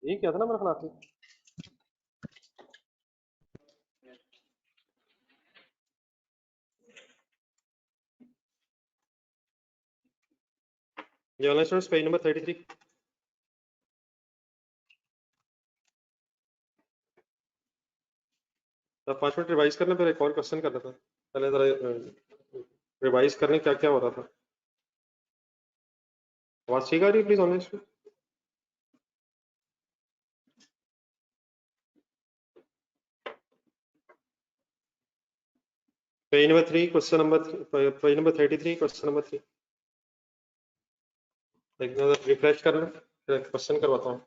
ये क्या था ना मेरा ख्याल से। ये ऑनलाइन स्टूडेंट्स पेज नंबर 33। अब 5 मिनट रिवाइज करना, फिर एक और क्वेश्चन करना था। पहले जरा रिवाइज करने क्या क्या हो रहा था। आवाज ठीक आ रही है please online student? Page number 3 question number page number 33 question number 3। एक नजर रिफ्रेश करना, फिर क्वेश्चन करवाता हूँ।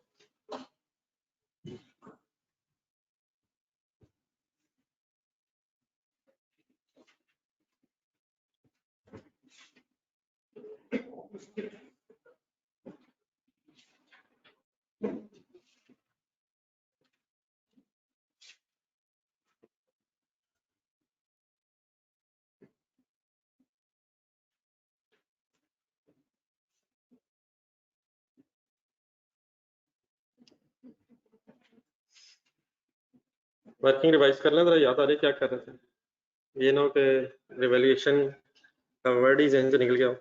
वर्किंग रिवाइज कर लें, जरा याद आ रही क्या कर रहे थे। ये ना हो कि रिवैल्यूएशन का वर्ड ही जहन से निकल गया हो।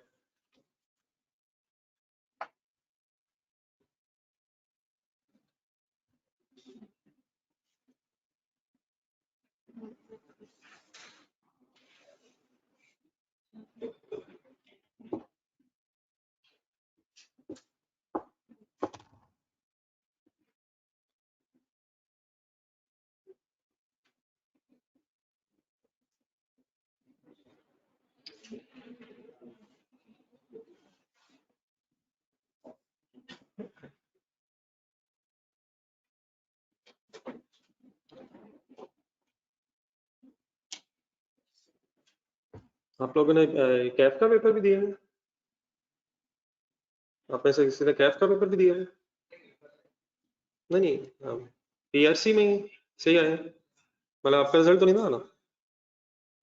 आप लोगों ने कैफ का पेपर भी दिया है? आप में से किसी ने कैफ का पेपर भी दिया है? नहीं नहीं, पीआरसी में ही सही आया है। मतलब आपका रिजल्ट तो नहीं ना आना,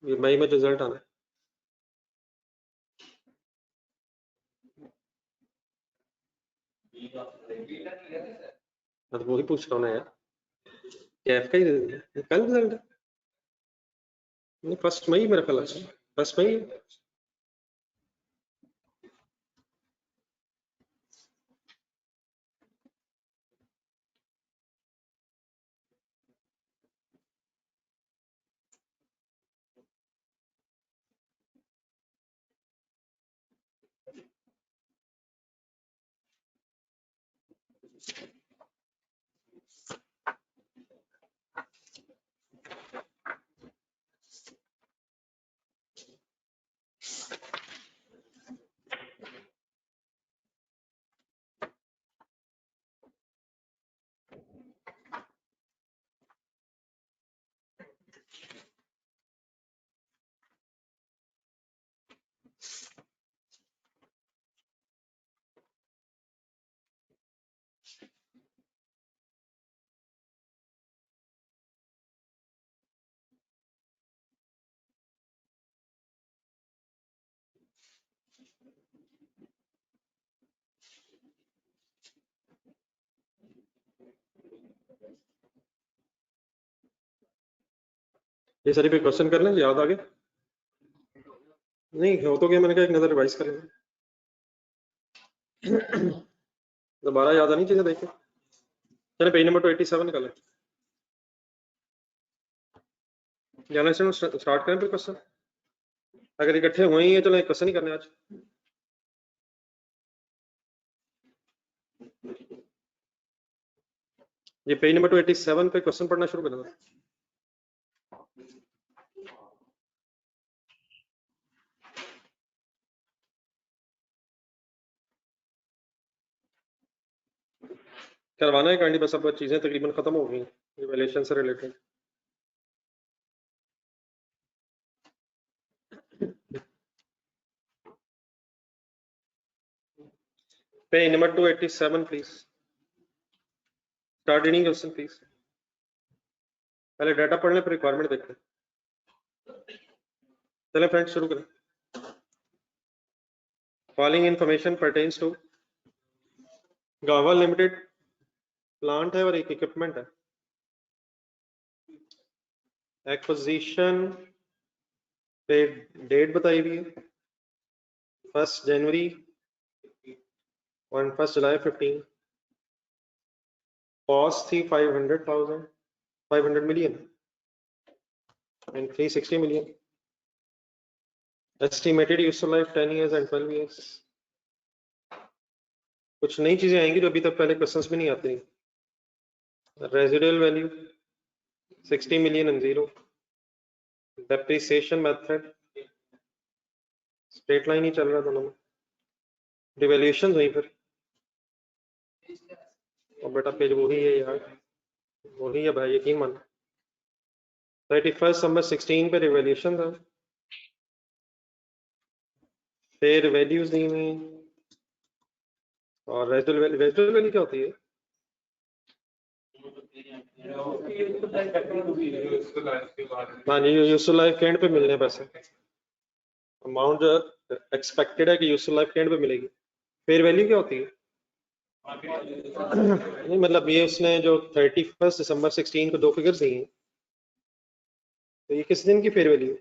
ये मई में रिजल्ट आना है। मैं तो वही पूछ रहा हूँ ना यार, कैफ का ही कल रिजल्ट है? नहीं, 1 मई मेरा ख्याल है, 1 मई। ये सारी पे क्वेश्चन कर लें, याद आ गया? नहीं हो तो गया, मैंने कहा एक नजर रिवाइज कर लें। दोबारा याद आनी चीजें देखें। चले पेज नंबर 87 निकालें। जाना स्टार्ट करें फिर क्वेश्चन। अगर इकट्ठे हुए ही है, चलो एक क्वेश्चन ही करने आज। ये पेज नंबर 87 पे क्वेश्चन पढ़ना शुरू करना। करवाना है काइंडली, बस अब चीजें तकरीबन खत्म हो गई रिवैल्यूएशन से related. Page number 287 please, start reading question please. पहले डाटा पढ़ लें, फिर रिक्वायरमेंट देखें। चलें फ्रेंड्स शुरू करें। फॉलोइंग इंफॉर्मेशन परटेन्स टू गावा लिमिटेड प्लांट है और एक इक्विपमेंट है। एक्विजिशन पे डेट बताई हुई है 1 जनवरी और 1 जुलाई 15। कॉस्ट थी 500 million and 360 million। Estimated useful life 10 years and 12 years। कुछ नई चीजें आएंगी जो अभी तक पहले क्वेश्चंस में नहीं आती। Residual value 60 million and 0। Depreciation method straight line ही चल रहा दोनों में। डिवैल्यूएशन हुई फिर, और बेटा पेज वही है यार, वही है भाई, यकीन मान। 31 दिसंबर 16 पे रिवैल्यूएशन था, फिर वैल्यूज दी हुई और रेजिडुअल वैल्यू क्या होती है? हाँ जी, यूजुअल लाइफ के एंड पे मिलने पैसे, अमाउंट जो एक्सपेक्टेड है कि यूजुअल लाइफ के एंड पे मिलेगी। फेयर वैल्यू क्या होती है? नहीं मतलब ये उसने जो 31 दिसंबर 16 को दो फिगर्स दी हैं, तो ये किस दिन की फेयर वैल्यू?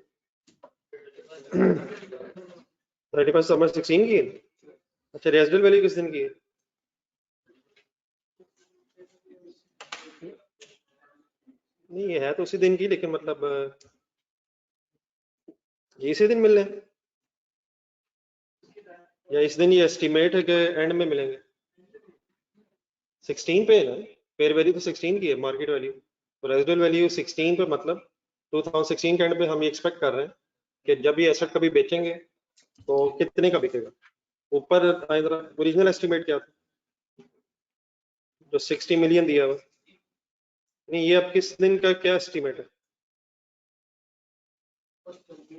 31 दिसंबर 16 की है। अच्छा, रेजिडुअल वैल्यू किस दिन की है? नहीं ये है तो उसी दिन की, लेकिन मतलब ये इसी दिन मिलने या इस दिन ये एस्टिमेट है कि एंड में मिलेंगे? 16 पे है ना, फेयर वैल्यू तो 16 की है, मार्केट वैल्यू। तो रेजिडुअल वैल्यू 16 पे, मतलब 2016 के एंड पे हम ये एक्सपेक्ट कर रहे हैं कि जब ये एसेट कभी बेचेंगे तो कितने का बिकेगा। ऊपर ओरिजिनल एस्टिमेट क्या था जो 60 मिलियन दिया हुआ? नहीं ये अब किस दिन का क्या एस्टिमेट है?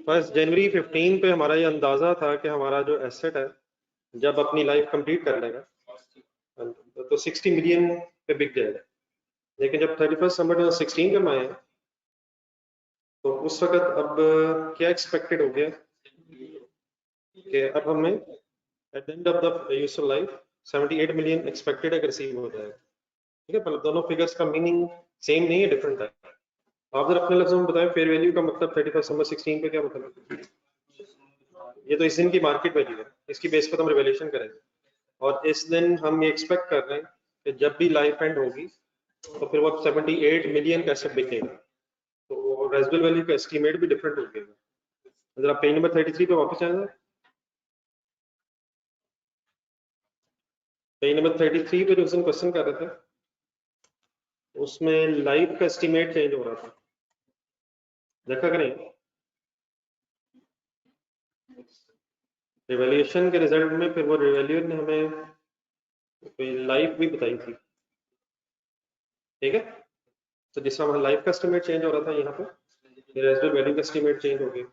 1 जनवरी 15 पे हमारा ये अंदाजा था कि हमारा जो एसेट है जब अपनी लाइफ कंप्लीट कर लेगा तो 60 मिलियन पे बिक जाएगा। लेकिन जब 31 दिसंबर 2016 में आए तो उस वक्त अब क्या एक्सपेक्टेड हो गया कि अब हमें at the end of the useful life 78 million expected है कि रिसीव हो जाएगा। ठीक है, मतलब दोनों फिगर्स का मीनिंग सेम नहीं है, डिफरेंट है। आप जरा अपने लफ्जों में बताएं फेयर वैल्यू का मतलब 31 दिसंबर 16 पे क्या मतलब? ये तो इस दिन की मार्केट वैल्यू है, इसकी बेस पर हम रिवैल्यूएशन करेंगे और इस दिन हम ये एक्सपेक्ट कर रहे हैं कि जब भी लाइफ एंड होगी तो फिर वो 78 मिलियन का एसेट बिकेगा। तो रेजिडुअल वैल्यू का एस्टीमेट भी डिफरेंट हो गया। जरा पेज नंबर 33 पे वापस आएगा। पेज नंबर 33 पे जो उस दिन क्वेश्चन कर रहे थे उसमें लाइफ का एस्टीमेट चेंज हो रहा था, देखा करें। रिवैल्यूएशन के रिजल्ट में फिर वो रिवैल्यूअर ने हमें लाइफ भी बताई थी। ठीक है, तो जिस तरह लाइफ का एस्टीमेट चेंज हो रहा था, यहाँ पे रेजिडुअल वैल्यू का एस्टीमेट चेंज हो गया।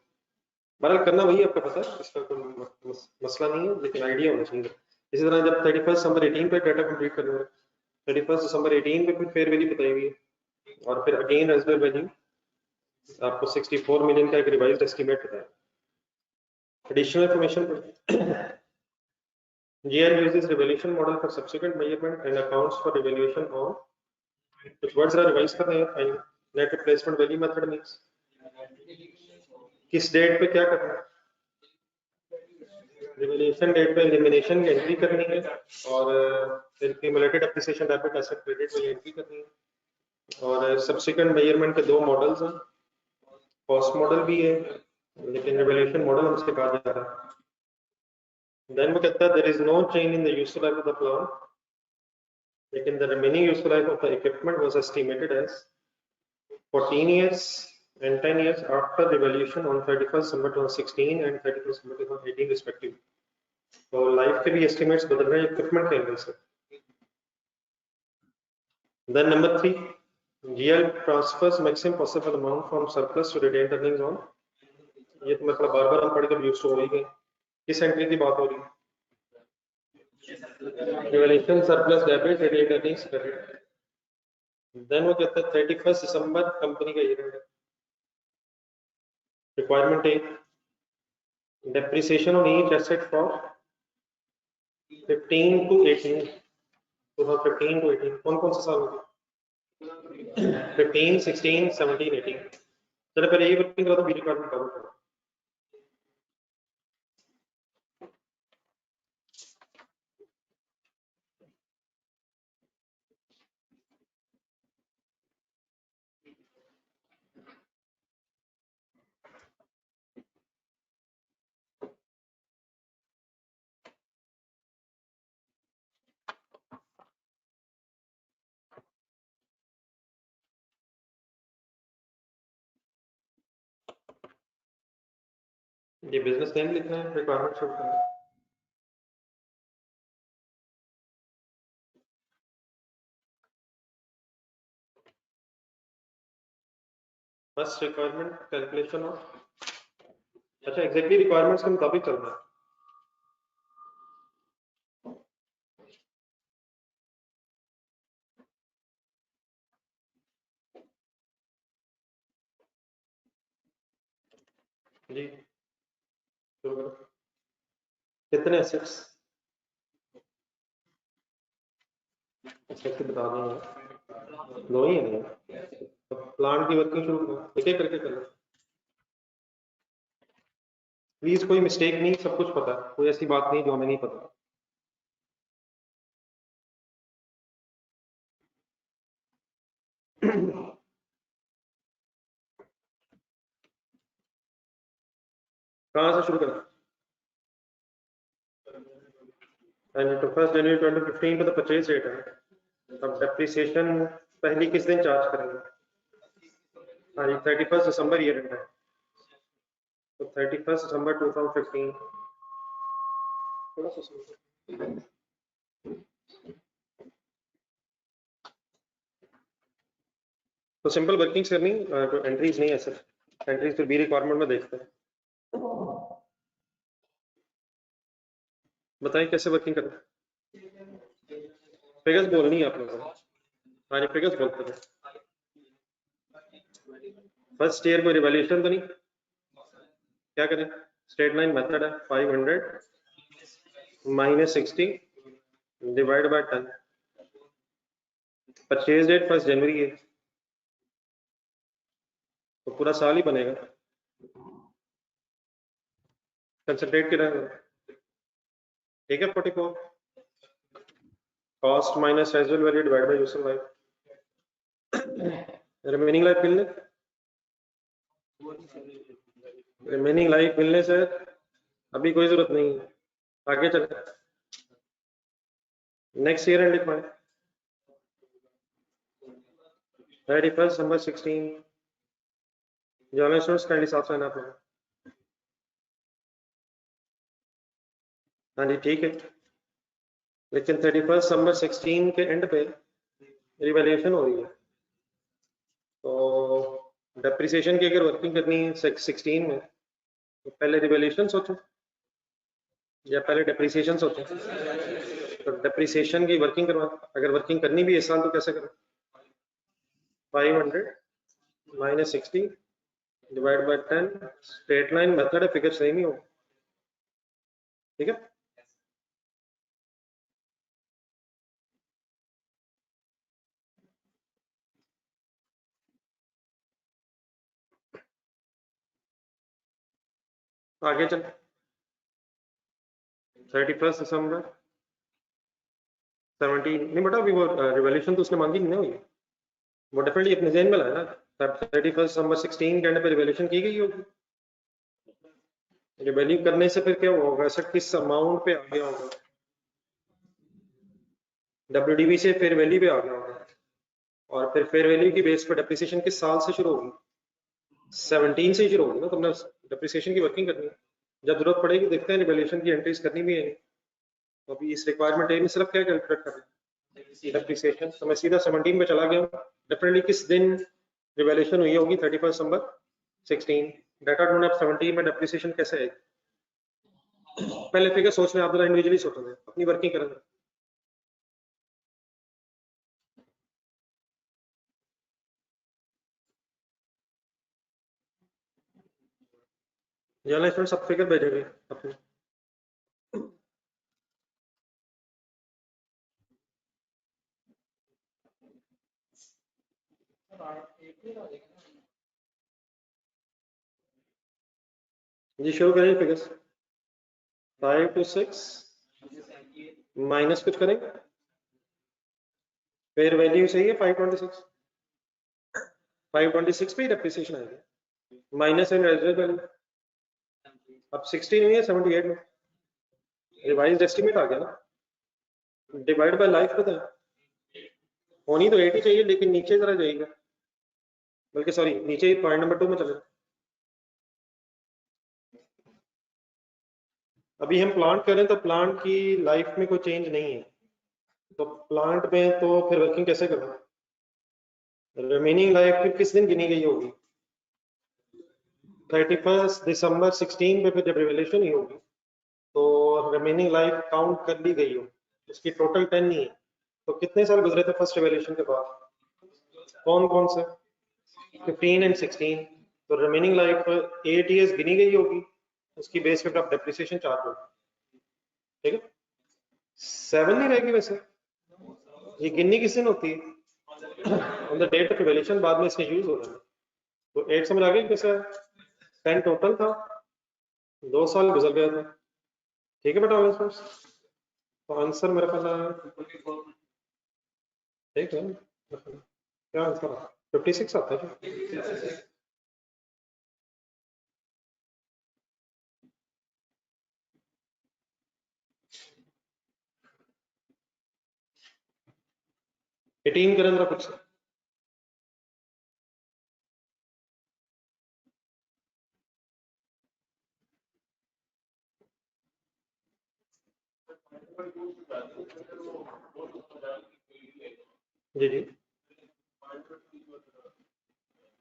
बहरहाल करना वही आपका पता है, इसका कोई मसला नहीं है, लेकिन आइडिया होना चाहिए। इसी तरह जब 31 दिसंबर 18 पे डाटा कंप्लीट कर लूँगा, 31 दिसंबर 18 पे फिर फेयर वैल्यू बताई हुई है और फिर अगेन रेजिडुअल वैल्यू आपको 64 मिलियन का एक रिवाइज्ड एस्टीमेट बताया। Additional information GL uses revaluation model for subsequent measurement and accounts for revaluation on कुछ वर्ड्स रिवाइज कर रहे हैं। Final net replacement value method means किस डेट पे क्या करना है? रिवैल्यूएशन डेट पे एलिमिनेशन की एंट्री करनी है और फिर cumulated appreciation debit asset credit में एंट्री करनी है। और सब्सिक्वेंट मेजरमेंट के दो मॉडल्स हैं, कॉस्ट मॉडल भी है लेकिन रिवैल्यूएशन मॉडल हमसे कहा जा रहा है। देन वो कहता है there is no change in the useful life of the plant, लेकिन the remaining useful life of the equipment was estimated as 14 years and 10 years after revaluation on 31st December 2016 and 31st December 2018 respectively. तो life के भी estimates बदल रहे हैं equipment के angle से। Then number 3, GL transfers maximum possible amount from surplus to retained earnings on, ये तो मतलब बार बार हम पढ़ के यूज हो ही गए। किस एंट्री की बात हो रही है? Revaluation surplus debit retained earnings credit. Then वो कहता है 31 दिसंबर कंपनी का ईयर है। रिक्वायरमेंट एक depreciation on each asset for 15 to 18 2015 to 18 कौन कौन से साल हो गए? 15, 16, 17, 18। चलो पहले ये वर्किंग करा तो बी रिक्वायरमेंट कवर करो। ये बिजनेस नेम लिखना है, रिक्वायरमेंट शुरू करना है। फर्स्ट रिक्वायरमेंट कैलकुलेशन ऑफ, अच्छा एग्जैक्टली रिक्वायरमेंट्स के मुताबिक चलना है। जी शुरू करो। कितने एसेट्स एसेट्स बता देंगे, दो ही है। तो प्लांट की वर्किंग शुरू करो, एक एक करके कर लो प्लीज, कोई मिस्टेक नहीं, सब कुछ पता है, कोई ऐसी बात नहीं जो हमें नहीं पता। कहाँ से शुरू करना? एंड तो 1 जनवरी 2015 पे तो परचेज रेट है। अब डेप्रिसिएशन पहली किस दिन चार्ज करेंगे? हाँ जी 31 दिसंबर ईयर एंड है, तो 31 दिसंबर 2015। थोड़ा सा सुनो। तो सिंपल वर्किंग्स करनी, तो एंट्रीज नहीं है सर, एंट्रीज फिर बी रिक्वायरमेंट में देखते हैं। बताएं कैसे वर्किंग करना है? फिगर्स बोलनी है आप लोगों को। हाँ जी फिगर्स बोलते हैं। फर्स्ट ईयर कोई रिवैल्यूएशन तो नहीं, क्या करें? स्ट्रेट लाइन मेथड है, 500 minus 60 divide by 10। Purchase date 1 जनवरी है, तो पूरा साल ही बनेगा। कंसंट्रेट के ठीक है 44 cost minus residual value divide by useful life, remaining life मिलने, रिमेनिंग लाइफ मिलने से अभी कोई जरूरत नहीं है, आगे चले। नेक्स्ट ईयर एंड लिखवाएं 31 दिसंबर 16। जर्नल स्टूडेंट्स काइंडली साथ रहना आप लोग। हाँ जी ठीक है, लेकिन 31 दिसंबर 16 के एंड पे रिवैल्यूएशन हो रही है, तो डेप्रिसिएशन की अगर वर्किंग करनी है 16 में, तो पहले रिवैल्यूएशन सोचो या पहले डेप्रिसिएशन सोचो? तो डेप्रिसिएशन की वर्किंग करवा, अगर वर्किंग करनी भी इस साल तो कैसे करें? 500 minus 60 divide by 10, straight line method है, फिगर सेम ही होगा, ठीक है। आगे चल 31 दिसंबर 17 नहीं बेटा, अभी वो रिवॉल्यूशन तो उसने मांगी नहीं ना हुई, वो डेफिनेटली अपने जेन में लाया ना। 31 दिसंबर 16 के एंड पे रिवॉल्यूशन की गई होगी, रिवैल्यू करने से फिर क्या होगा, ऐसा किस अमाउंट पे आ गया होगा, डब्ल्यूडीवी से फेयर वैल्यू पे आ गया होगा, और फिर फेयर वैल्यू की बेस पर डेप्रिसिएशन किस साल से शुरू होगी? 17 से ही शुरू होगी ना, तो हमने डेप्रिसिएशन की वर्किंग करनी है, जब जरूरत पड़ेगी देखते हैं रिवैल्यूएशन की एंट्रीज करनी भी है। तो अभी इस रिक्वायरमेंट ए में सिर्फ क्या कैलकुलेट कर रहे हैं? डेप्रिसिएशन, तो मैं सीधा 17 पे चला गया हूँ। डेफिनेटली किस दिन रिवैल्यूएशन हुई होगी? 31 दिसंबर 16। डाटा ढूंढे, अब 17 में डेप्रिसिएशन कैसे आएगी? पहले फिगर सोच लें आप, जरा इंडिविजुअली सोच लें, अपनी वर्किंग करेंगे। जर्नलिस्ट में सब फिगर भेजेंगे अपने। जी शुरू करें फिगर्स 5 to 6 माइनस कुछ करेंगे फिर वैल्यू सही है 526 526 पे डेप्रिसिएशन आएगी माइनस एंड रेजल्ट वैल्यू अब 16 हुई है 78 में रिवाइज्ड एस्टिमेट आ गया ना डिवाइड बाय लाइफ पता है होनी तो 80 चाहिए लेकिन नीचे जरा जाएगा बल्कि सॉरी नीचे पॉइंट नंबर 2 में चले अभी हम प्लांट करें तो प्लांट की लाइफ में कोई चेंज नहीं है तो प्लांट में तो फिर वर्किंग कैसे करना रिमेनिंग लाइफ फिर किस दिन गिनी गई होगी 31 दिसंबर 16 पे फिर जब रिवोल्यूशन ही होगी तो रिमेनिंग लाइफ काउंट कर ली गई हो उसकी टोटल 10 नहीं है तो कितने साल गुजरे थे फर्स्ट रिवोल्यूशन के बाद कौन कौन से 15 एंड 16 तो रिमेनिंग लाइफ 8 इयर्स गिनी गई होगी उसकी बेस पे आप डेप्रिसिएशन चार्ज होगी ठीक है 7 नहीं रहेगी वैसे ये गिननी किस दिन होती है on the date of revolution बाद में इसके यूज हो रहे हैं तो 8 समझ आ गई कैसे 10 टोटल था 2 साल गुजर गया था ठीक है बेटा ऑलवेज तो आंसर मेरे पास आया ठीक है क्या आंसर 56 आता है 18 करें जरा कुछ जी जी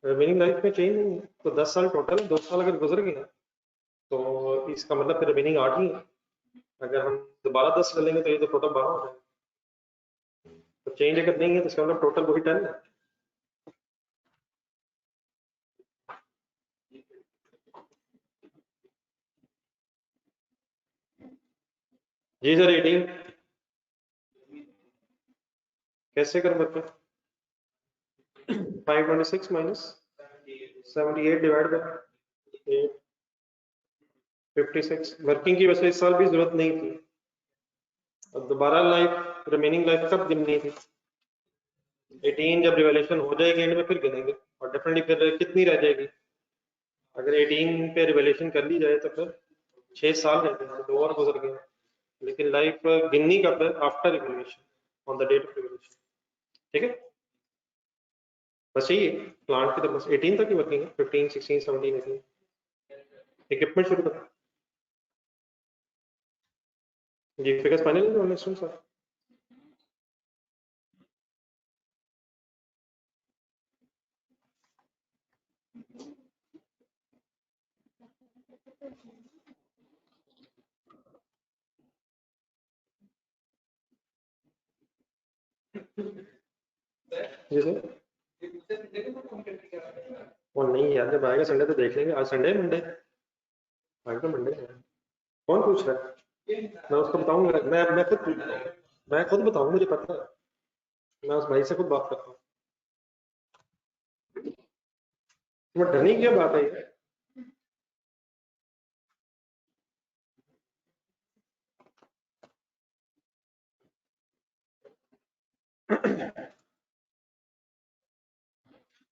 रिमेनिंग लाइफ में चेंज नहीं है तो 10 साल टोटल है 2 साल अगर गुजर गए ना तो इसका मतलब फिर रिमेनिंग 8 ही है अगर हम दोबारा 10 ले लेंगे तो ये तो टोटल 12 हो जाएगा तो चेंज अगर नहीं है तो इसका मतलब टोटल वही 10 है जी सर 18 कैसे कर बच्चे 526 माइनस 78 डिवाइड बाय 56 वर्किंग की वैसे इस साल भी जरूरत नहीं थी अब दोबारा लाइफ रिमेनिंग लाइफ कब गिननी थी 18 जब रिवोल्यूशन हो जाएगी एंड में फिर गिनेंगे और डेफिनेटली फिर कितनी रह जाएगी अगर 18 पे रिवोल्यूशन कर ली जाए तो फिर 6 साल रहते हैं 2 और गुजर गए लेकिन लाइफ गिननी कब है after revolution on the date of revolution ठीक है बस यही है प्लांट की तो बस 18 तक ही वर्किंग है 15 16 17 18 इक्विपमेंट शुरू करो जी फिगर्स फाइनल है नेक्स्ट वन सर जी सर वो नहीं यार जब आएगा संडे तो देख लेंगे आज संडे मंडे आज तो मंडे है कौन पूछ रहा है मैं उसको बताऊंगा मैं खुद बताऊंगा मुझे पता है मैं उस भाई से खुद बात करता हूँ तुम्हें डरने की क्या बात है ये?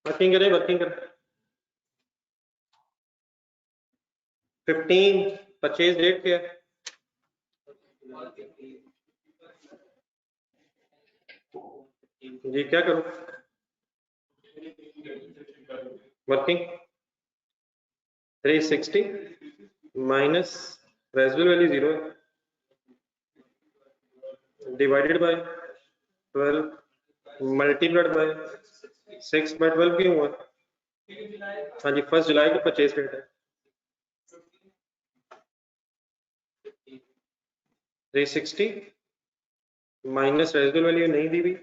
वर्किंग करे 15 परचेज डेट क्या है जी क्या करूं working 360 minus residual value 0 divided by 12 multiplied by 6 by 12 क्यों हुआ हाँ जी 1 जुलाई को परचेज डेट है 360 माइनस रेजल वैल्यू नहीं दी हुई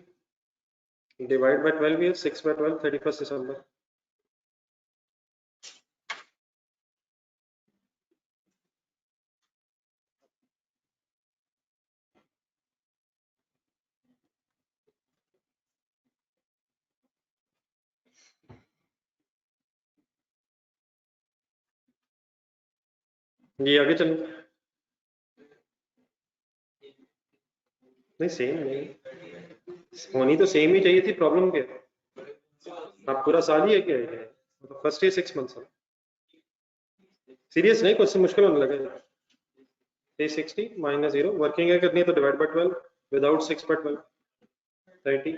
डिवाइड बाय 12 है 6 बाय 12 31 दिसंबर जी आगे चलो। नहीं सेम नहीं, होनी तो सेम ही चाहिए थी, प्रॉब्लम क्या है? आप पूरा साल ही है क्या? तो फर्स्ट ईयर 6 मंथ्स है। सीरियस नहीं, क्वेश्चन मुश्किल होने लगे। 360 माइनस 0, वर्किंग है करनी है तो divide by 12, without 6 by 12 30।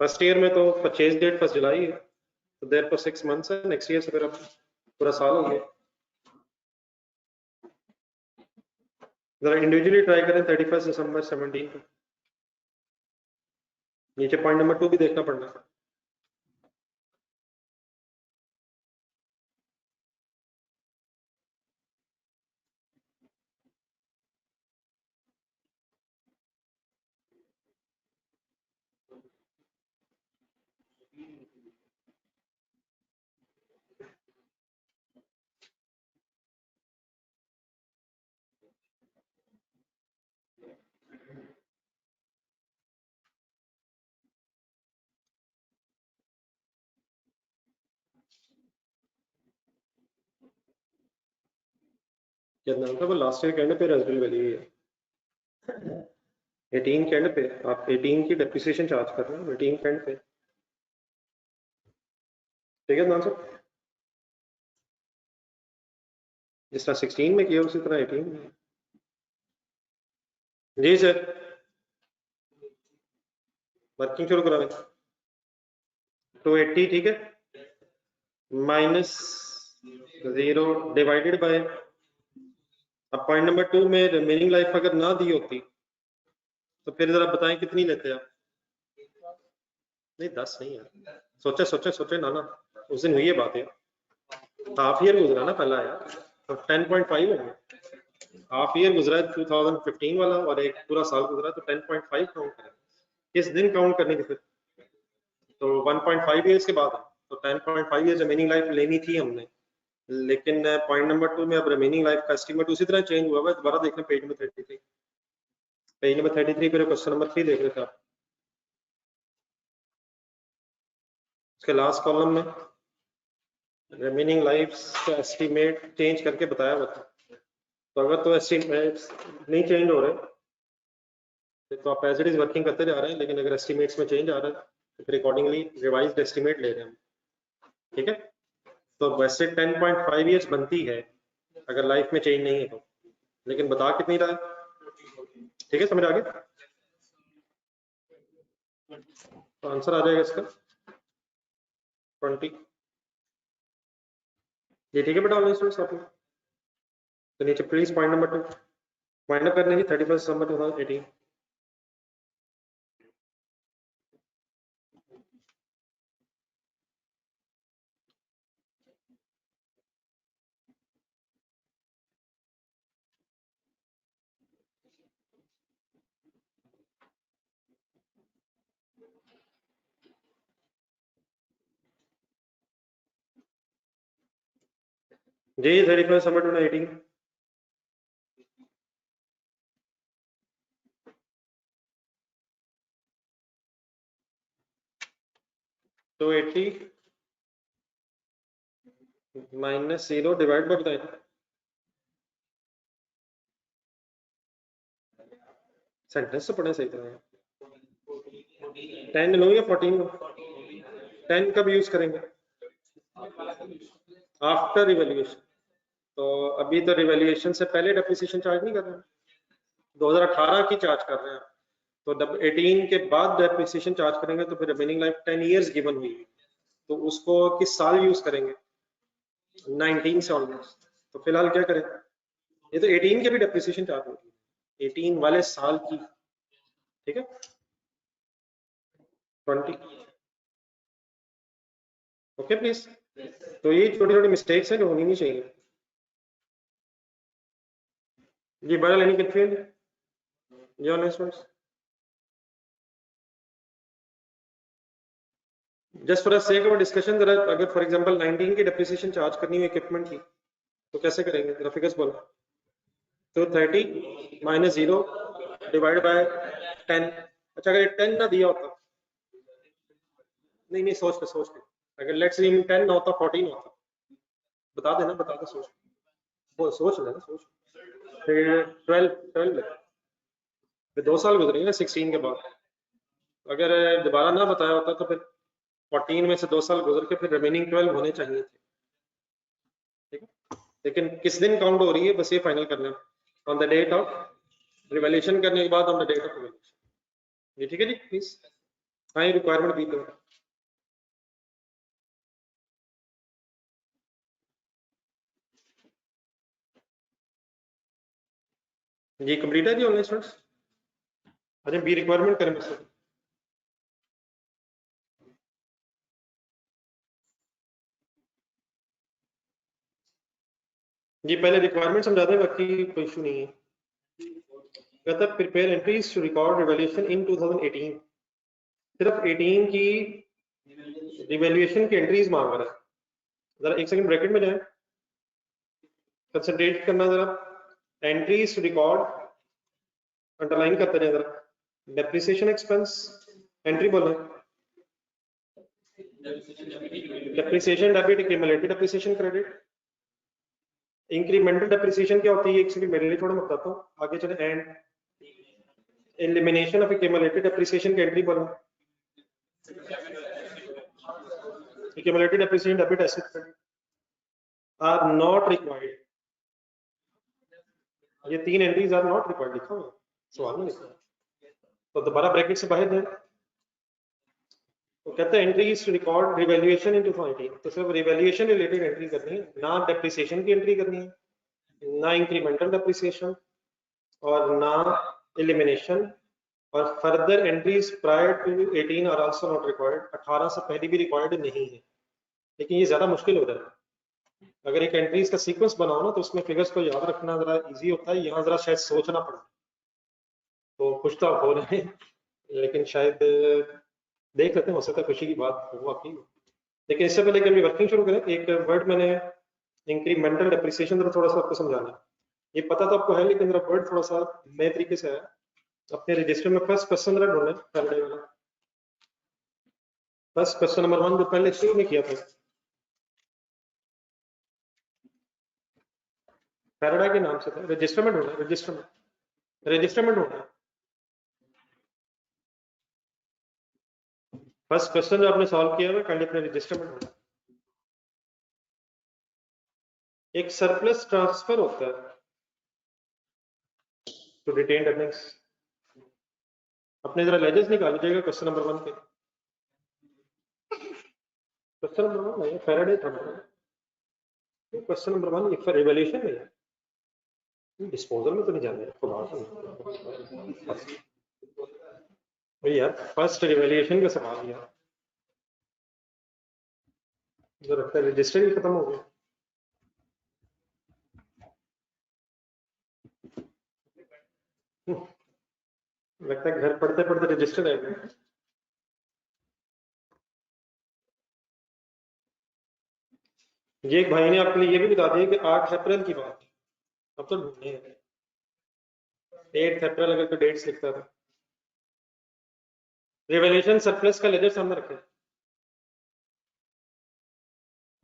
First year में तो परचेज डेट 1 जुलाई है, तो देयर पर 6 मंथ्स है, नेक्स्ट ईयर से फिर अब पूरा साल हो गया। जरा इंडिविजुअली ट्राई करें 31 दिसंबर 17 को। नीचे पॉइंट नंबर 2 भी देखना पड़ना है। क्या नाम था वो लास्ट ईयर के एंड पे रेजिडुअल वैल्यू है 18 के एंड पे, आप 18 की डेप्रिसिएशन चार्ज कर रहे हो 18 के एंड पे। ठीक है नाम सर, जिस तरह 16 में किया उसी तरह 18 में। जी सर, वर्किंग शुरू करा 280, ठीक है, माइनस 0 डिवाइडेड बाय, अब पॉइंट नंबर 2 में रिमेनिंग लाइफ अगर ना दी होती तो फिर जरा बताएं कितनी लेते आप? नहीं 10 नहीं यार, सोचे सोचे सोचे ना ना, उस दिन हुई है बात यार, हाफ ईयर गुजरा ना पहला यार, तो 10.5 हो गया। हाफ ईयर गुजरा है 2015 वाला और एक पूरा साल गुजरा तो 10.5 काउंट करें, किस दिन काउंट करने की फिर? तो 1.5 ईयर्स के बाद, तो 10.5 ईयर्स रिमेनिंग लाइफ लेनी थी हमने, लेकिन पॉइंट नंबर 2 में अब रिमेनिंग लाइफ का एस्टीमेट उसी तरह चेंज हुआ है। दोबारा देखना पेज नंबर 33, पेज नंबर 33 पे क्वेश्चन नंबर 3 देख रहे थे आप, उसके लास्ट कॉलम में रिमेनिंग लाइफ का एस्टीमेट चेंज करके बताया हुआ था। तो अगर तो एस्टीमेट्स नहीं चेंज हो रहे तो आप एज इट इज वर्किंग करते जा रहे हैं, लेकिन अगर एस्टीमेट्स में चेंज आ रहा है तो फिर अकॉर्डिंगली रिवाइज्ड एस्टीमेट ले रहे हैं हम। ठीक है, तो वैसे 10.5 ईयर्स बनती है अगर लाइफ में चेंज नहीं है तो, लेकिन बता कितनी रहा है? ठीक है, समझ आ गया? तो आंसर आ जाएगा इसका 20। ये ठीक है बेटा ऑनलाइन स्टूडेंट्स आप लोग? तो नीचे please point number 2 find up करने की 31 दिसंबर 2018। जी 31 दिसंबर 2018। तो 80 माइनस 0 डिवाइड बाय बताएं, सेंटेंस तो पढ़े सही तरह। 10 लो या 14 लो? 10 कब यूज करेंगे? After revaluation. तो अभी तो रिवैल्यूएशन से पहले डेप्रिसिएशन चार्ज नहीं कर रहे हैं, 2018 की चार्ज कर रहे हैं। तो जब 18 के बाद डेप्रिसिएशन चार्ज करेंगे तो फिर रिमेनिंग लाइफ 10 इयर्स गिवन हुई है, तो उसको किस साल यूज करेंगे? 19 से ऑलमोस्ट। तो फिलहाल क्या करें? ये तो 18 के भी डेप्रिसिएशन चार्ज होगी, 18 वाले साल की। ठीक है 20। Okay please. तो ये छोटी छोटी मिस्टेक्स हैं जो होनी नहीं चाहिए। जी बड़ा एनी कंफ्यूजन? जी online students, just for sake of discussion, जरा अगर फॉर एग्जांपल 19 की डेप्रिसिएशन चार्ज करनी है इक्विपमेंट की तो कैसे करेंगे? जरा फिगर्स बोलो। तो 30 माइनस 0 डिवाइड बाय 10। अच्छा अगर 10 ना दिया होता, नहीं नहीं सोच पे, अगर लेट्स से 10 ना होता 14 होता, बता देना, बता दे सोच। वो सोच लेना, सोच। फिर 12 लगे, फिर 2 साल गुजरेंगे 16 के बाद। अगर दोबारा ना बताया होता तो फिर 14 में से 2 साल गुजर के फिर रिमेनिंग 12 होने चाहिए थे, ठीक है। लेकिन किस दिन काउंट हो रही है बस ये फाइनल करना, on the date of revaluation करने के बाद on the date of revaluation. ये ठीक है जी, प्लीज। हाँ, ये रिक्वायरमेंट भी दो जी। कंप्लीट है जी ऑनलाइन स्टूडेंट्स? अरे बी रिक्वायरमेंट करें बस जी। पहले रिक्वायरमेंट समझा दें, बाकी कोई इशू नहीं है। कहता है prepare entries to record revaluation in 2018। सिर्फ 18 की रिवैल्यूएशन की एंट्रीज मांग रहा है। जरा एक सेकंड ब्रैकेट में जाए, कंसंट्रेट करना जरा। एंट्रीज टू रिकॉर्ड अंडरलाइन करते जाए जरा। डेप्रिसिएशन एक्सपेंस एंट्री बोलना, depreciation debit, accumulated depreciation credit. Incremental depreciation क्या होती है, एक सेकंड मेरे लिए थोड़ा मैं बताता हूँ, आगे चले। And elimination of accumulated depreciation की एंट्री बोलना, accumulated depreciation debit asset credit are not required। ये 3 एंट्रीज आर नॉट रिक्वायर्ड लिखा हुआ, सवाल में लिखा। तो दोबारा ब्रैकेट से बाहर दें, तो कहते हैं entries to record revaluation in 2018। तो सिर्फ रिवैल्यूएशन रिलेटेड एंट्री करनी है, ना डेप्रिसिएशन की एंट्री करनी है, ना इंक्रीमेंटल डेप्रिसिएशन और ना एलिमिनेशन। और further entries prior to 18 are also not required. 18 से पहले भी रिक्वायर्ड नहीं है। लेकिन ये ज्यादा मुश्किल हो जाता है अगर एक एंट्रीज का सीक्वेंस बनाओ ना, तो उसमें फिगर्स को याद रखना जरा इजी होता है, यहाँ जरा शायद सोचना पड़े। तो कुछ तो हो रहे हैं, लेकिन शायद देख लेते हैं, हो सकता है खुशी की बात हो वाकई। लेकिन इससे पहले कि हम वर्किंग शुरू करें, एक वर्ड मैंने इंक्रीमेंटल डेप्रिसिएशन जरा थोड़ा सा आपको समझाना है। ये पता तो आपको है, लेकिन जरा वर्ड थोड़ा सा नए तरीके से है। अपने रजिस्टर में फर्स्ट क्वेश्चन जरा ढूंढें, फैराडे वाला फर्स्ट क्वेश्चन नंबर 1 जो पहले शुरू में किया था। फैराडे के नाम से था, रजिस्टर में ढूंढा, रजिस्टर में ढूंढा। फर्स्ट क्वेश्चन जो आपने सॉल्व किया है काइंडली अपने रजिस्टर में ढूंढा। एक सरप्लस ट्रांसफर होता है टू रिटेन्ड अर्निंग्स। अपने जरा लेजेस निकाल लीजिएगा क्वेश्चन नंबर 1 के। क्वेश्चन नंबर 1 नहीं, फैराडे था क्वेश्चन नंबर 1। एक रिवैल्यूएशन नहीं है, डिस्पोजल में तो नहीं जाने भाई यार, फर्स्ट रिवैल्यूएशन का सवाल यार, जो लगता है रजिस्टर ही खत्म हो गया। लगता है घर पढ़ते पढ़ते रजिस्टर है गया। ये एक भाई ने आपके लिए ये भी बता दिया कि 8 अप्रैल की बात, अब तो ढूंढने हैं 8 अप्रैल अगर कोई डेट्स लिखता था। रिवैल्यूएशन सरप्लस का लेजर सामने रखें,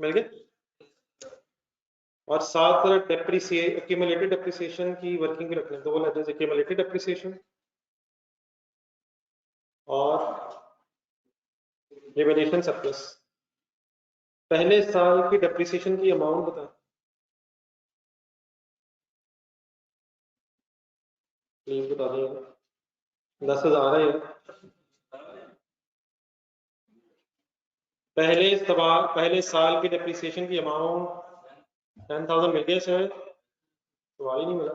मिल गया। और साथ एक्यूमुलेटेड डेप्रिसिएशन की वर्किंग भी रख लें, 2 लेजर्स, एक्यूमुलेटेड डेप्रिसिएशन और रिवैल्यूएशन सरप्लस। पहले साल की डेप्रिसिएशन की अमाउंट बता, प्लीज बता दें। 10,000 है। पहले साल की डेप्रिसिएशन की अमाउंट 10,000 मिल गया शायद, सवाल ही नहीं मिला।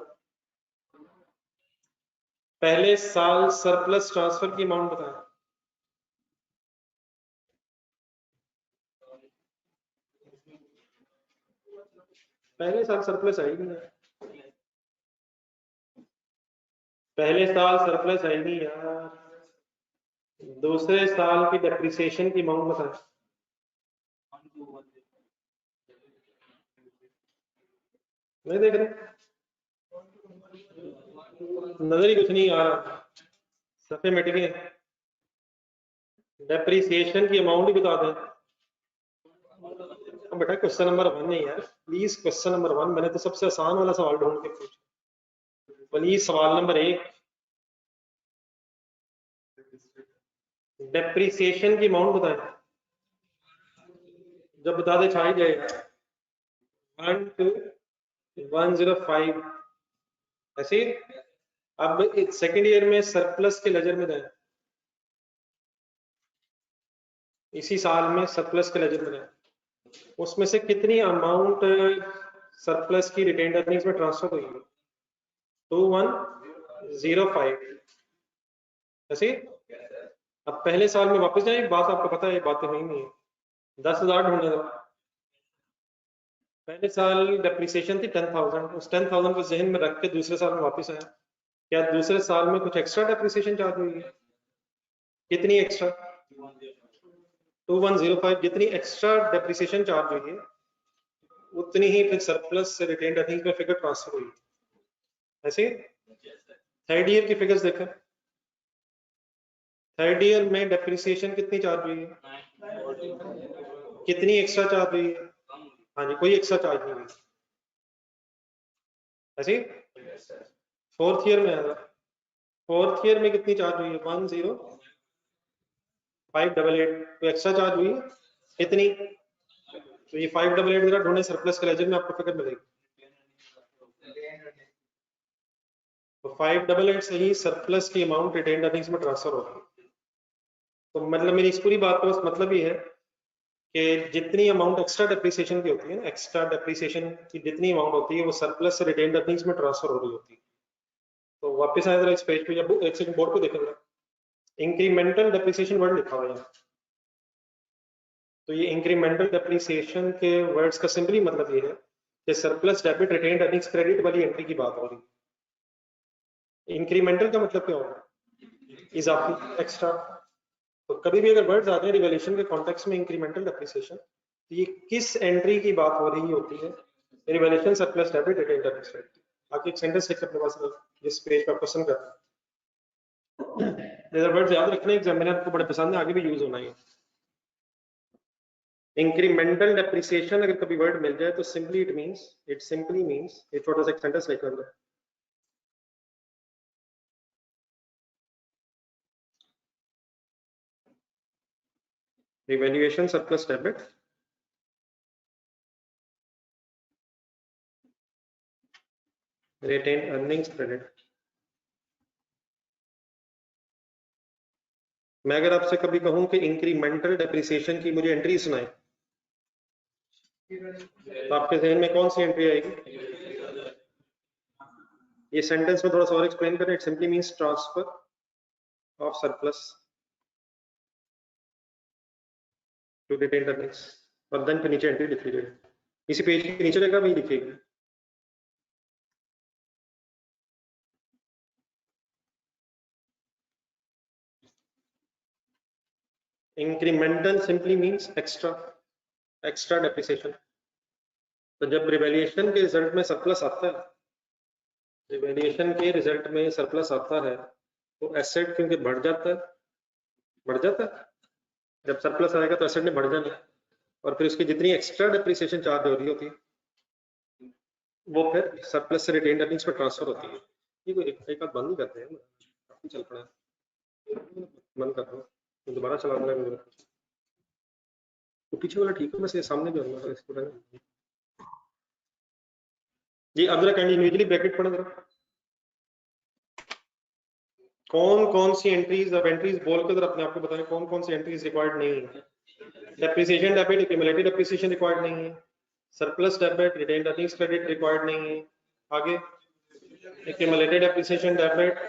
पहले साल सरप्लस ट्रांसफर की अमाउंट बताएं। पहले साल सरप्लस आई नहीं है, पहले साल सरप्लस आई नहीं यार। दूसरे साल की डेप्रिसिएशन की अमाउंट बताएं। नहीं देख रहे, नजर ही कुछ नहीं आ रहा, सफे मिट गए। डेप्रिसिएशन की अमाउंट ही बता दें। अब बेटा क्वेश्चन नंबर 1 है यार, प्लीज क्वेश्चन नंबर 1, मैंने तो सबसे आसान वाला सवाल ढूंढ के पूछा। प्लीज सवाल नंबर 1, डेप्रिसिएशन की अमाउंट बताएं। जब बता दे छा ही जाएगा। 1 to 105 ऐसे। अब सेकेंड ईयर में सरप्लस के लेजर में दें, इसी साल में सरप्लस के लेजर में दें, उसमें से कितनी अमाउंट सरप्लस की रिटेन्ड अर्निंग्स में ट्रांसफर हुई है? 2105 ऐसे। अब पहले साल में वापस जाए, बात आपको पता है, बातें हुई नहीं है। 10,000 ढूंढने दो। पहले साल डेप्रिसिएशन थी 10,000, उस 10,000 को जहन में रख के दूसरे साल में वापस आया, क्या दूसरे साल में कुछ एक्स्ट्रा डेप्रिसिएशन चार्ज हुई है? कितनी एक्स्ट्रा? 2105 जितनी एक्स्ट्रा डेप्रिसिएशन चार्ज हुई है उतनी ही फिर सरप्लस से रिटेन्ड अर्निंग्स में फिगर ट्रांसफर हुई ऐसे। थर्ड ईयर की फिगर्स देखें, थर्ड ईयर में डेप्रिसिएशन कितनी चार्ज हुई है? कितनी एक्स्ट्रा चार्ज हुई है? हाँ जी, कोई एक्स्ट्रा चार्ज नहीं हुई ऐसे। फोर्थ ईयर में आया, फोर्थ ईयर में कितनी चार्ज हुई है? 10588, तो एक्स्ट्रा चार्ज हुई है कितनी? तो ये 588 जरा ढूंढे सरप्लस के लेजर में, आपको फिगर मिलेगी। तो 588 से ही सरप्लस की अमाउंट रिटेन्ड अर्निंग्स में ट्रांसफर होगी। तो मतलब मेरी इस पूरी बात का बस मतलब ये है कि जितनी अमाउंट एक्स्ट्रा डेप्रिसिएशन की होती है ना, एक्स्ट्रा डेप्रिसिएशन की जितनी अमाउंट होती है वो सरप्लस से रिटेन्ड अर्निंग्स में ट्रांसफर हो रही होती है। तो वापस आए जरा इस पेज पे, या एक सेकंड बोर्ड पे देखेंगे, इंक्रीमेंटल डेप्रिसिएशन वर्ड लिखा हुआ है। तो ये इंक्रीमेंटल डेप्रिसिएशन के वर्ड्स का सिंपली मतलब ये है कि surplus debit retained earnings credit वाली एंट्री की बात हो रही है। इंक्रीमेंटल का मतलब क्या होगा? इजाफी, एक्स्ट्रा। तो कभी भी अगर वर्ड्स आते हैं रिवैल्यूएशन के कॉन्टेक्स्ट में इंक्रीमेंटल डेप्रिसिएशन, तो ये किस एंट्री की बात हो रही होती है? Revaluation surplus debit retained earnings credit. आगे एक सेंटेंस लिख अपने पास जिस पेज पर क्वेश्चन करता है। वर्ड्स याद रखना, एग्जामिनर को बड़े पसंद है, आगे भी यूज होना है। इंक्रीमेंटल डेप्रिसिएशन अगर कभी वर्ड मिल जाए तो सिंपली इट सिंपली मींस, एक छोटा सा एक सेंटेंस लिख लेंगे, revaluation surplus debit retained earnings credit. मैं अगर आपसे कभी कहूं कि इंक्रीमेंटल डेप्रिसिएशन की मुझे एंट्री सुनाए, तो आपके जहन में कौन सी एंट्री आएगी? ये सेंटेंस में थोड़ा सा और एक्सप्लेन करें। It simply means transfer of surplus to retained earnings, और देन फिर नीचे एंट्री लिख लीजिएगा, इसी पेज के नीचे रहेगा, वही लिखिएगा। Incremental simply means extra depreciation. तो जब रिवैल्यूएशन के रिजल्ट में सरप्लस आता है, रिवैल्यूएशन के रिजल्ट में सरप्लस आता है तो एसेट क्योंकि बढ़ जाता है। जब सरप्लस आएगा तो एसेट ने बढ़ जाना है, और फिर उसकी जितनी एक्स्ट्रा डेप्रिसिएशन चार्ज हो रही होती है वो फिर सरप्लस से रिटेन्ड अर्निंग्स में ट्रांसफर होती है। ये कोई एक बात बंद नहीं करते हैं, काफी चल पड़ा है, बंद कर दो तो दोबारा चला देना। तो पीछे वाला ठीक है, मैं सामने भी आऊंगा इसको। जी अब जरा कैंडी इंडिविजुअली ब्रैकेट पढ़े जरा, कौन कौन सी एंट्रीज, अब एंट्रीज बोल के जरा अपने आप को बताएं कौन कौन सी एंट्रीज रिक्वायर्ड नहीं है। Depreciation debit accumulated depreciation required नहीं है, surplus debit retained earnings credit required नहीं है, आगे accumulated depreciation debit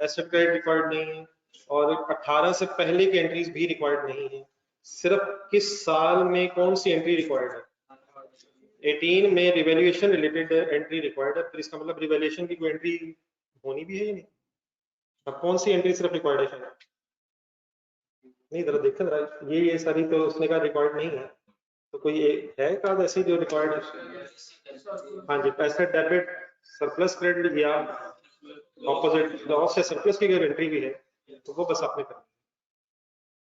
asset credit required नहीं है, और 18 से पहले की एंट्रीज भी रिक्वायर्ड नहीं है। सिर्फ किस साल में कौन सी एंट्री रिक्वायर्ड है? 18 में रिवैल्यूएशन रिलेटेड एंट्री रिक्वायर्ड है। फिर इसका मतलब रिवैल्यूएशन की कोई एंट्री होनी भी है या नहीं? अब कौन सी एंट्री सिर्फ रिक्वायर्ड है? शायद नहीं, जरा देखते जरा, ये सारी तो उसने कहा रिक्वायर्ड नहीं है, तो कोई है कार्ड ऐसी जो रिक्वायर्ड है? हाँ जी, पैसे डेबिट सरप्लस क्रेडिट या ऑपोजिट लॉस या सरप्लस की अगर एंट्री भी है तो वो बस आपने करनी है।